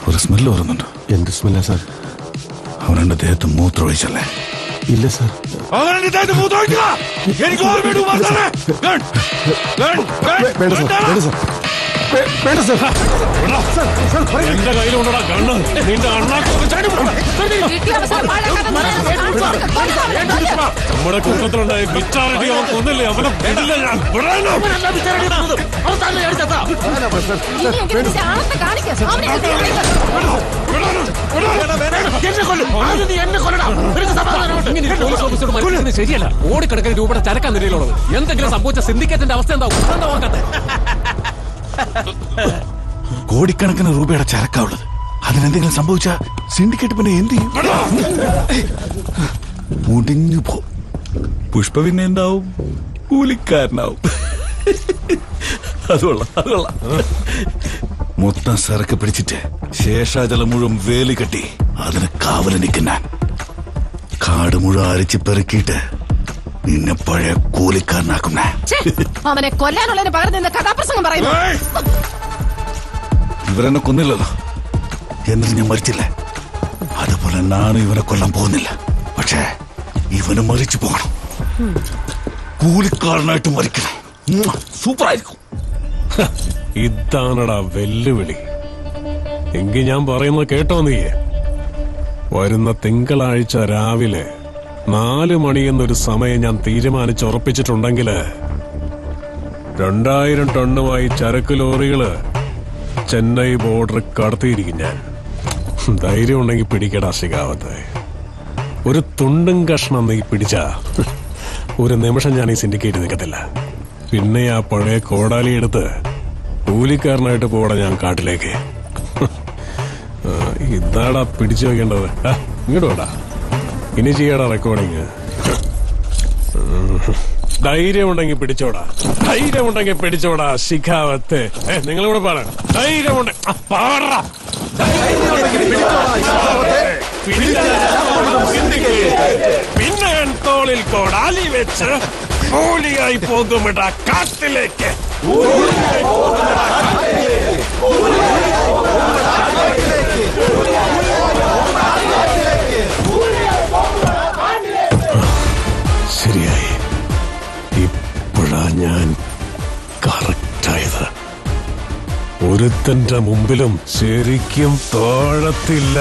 ഒരു സ്മെല്ല് വരുന്നുണ്ട്. എന്ത് സ്മെല്ലാ സാർ? അവനെന്റെ ദേഹത്ത് മൂത്രമൊഴിച്ചല്ലേ? ഇല്ല സാർ. വേണ്ട സാർ, വേണ്ട സാർ. എന്റെ കയ്യിലുണ്ടടാ കണ്ണ്. നിന്റെ നമ്മുടെ കൂട്ടത്തിലുണ്ടായ വിറ്റാറിറ്റി അവൻ കൊന്നില്ലേ? അവനെ വിടില്ല ഞാൻ. ശരിയല്ല. ഓടിക്കിടക്കുന്ന രൂപയുടെ ചരക്കാൻ നിലയിലുള്ളത്. എന്തെങ്കിലും സംഭവിച്ച സിൻഡിക്കേറ്റിന്റെ അവസ്ഥ എന്താ നോക്കട്ടെ. കോടിക്കണക്കിന് രൂപയുടെ ചരക്കാവുള്ളത്. അതിനെന്തെങ്കിലും സംഭവിച്ച സിൻഡിക്കേറ്റ് പിന്നെ എന്ത് ചെയ്യും? മുടിഞ്ഞു പോ. പുഷ്പ പിന്നെ എന്താവും? കൂലിക്കാരനാവും. അതുകൊള്ള മൊത്തം സരക്ക് പിടിച്ചിട്ട് ശേഷാചലം മുഴുവൻ വേലി കെട്ടി അതിന് കാവല് നിൽക്കുന്ന കാട് മുഴുവൻ അരിച്ച് പെറുക്കിയിട്ട് നിന്നെ പഴയ കൂലിക്കാരനാക്കുന്ന അവനെ കൊല്ലാനുള്ളതിന് പകരം നിന്ന് കഥാപ്രസംഗം പറയുന്നു. ഇവരെന്നെ കൊന്നില്ലല്ലോ, എന്നിട്ട് ഞാൻ മരിച്ചില്ലേ? അതുപോലെ ഞാനും ഇവനെ കൊല്ലാൻ പോകുന്നില്ല. പക്ഷേ ഇവന് മരിച്ചു പോകണം. കൂലിക്കാരനായിട്ട് മരിക്കണം. സൂപ്പറായിരിക്കും. ഇതാണടാ വെല്ലുവിളി. എങ്കിൽ ഞാൻ പറയുന്നത് കേട്ടോ നീ. വരുന്ന തിങ്കളാഴ്ച രാവിലെ 4 മണി എന്നൊരു സമയം ഞാൻ തീരുമാനിച്ചുറപ്പിച്ചിട്ടുണ്ടെങ്കിൽ 2000 ടണ്ണുമായി ചരക്ക് ലോറികള് ചെന്നൈ ബോർഡർ കടത്തിയിരിക്കും ഞാൻ. ധൈര്യം ഉണ്ടെങ്കിൽ പിടിക്കടാ ശിഖാവത്ത്. ഒരു തുണ്ടും കഷ്ണം നീ പിടിച്ച ഒരു നിമിഷം ഞാൻ ഈ സിൻഡിക്കേറ്റ് നിൽക്കത്തില്ല. പിന്നെ ആ പഴയ കോടാലി എടുത്ത് കൂലിക്കാരനായിട്ട് പോടാ ഞാൻ കാട്ടിലേക്ക്. ഇതാടാ പിടിച്ചു വെക്കേണ്ടത്. ഇങ്ങോട്ട് വേടാ. ഇനി ചെയ്യടാ റെക്കോർഡിങ്. ധൈര്യമുണ്ടെങ്കിൽ പിടിച്ചോടാ. ധൈര്യമുണ്ടെങ്കിൽ പിടിച്ചോടാ ശിഖാവത്ത്. നിങ്ങളിവിടെ പാടാ. ധൈര്യമുണ്ട് പാടാ. പിന്നെ ഞാൻ തോളിൽ കോടാലി വെച്ച് കൂലിയായി പോകുമിടാ കാട്ടിലേക്ക്. ശരിയായി. ഇപ്പോഴാ ഞാൻ കറക്റ്റായത്. ഒരുത്തന്റെ മുമ്പിലും ശരിക്കും താഴത്തില്ല.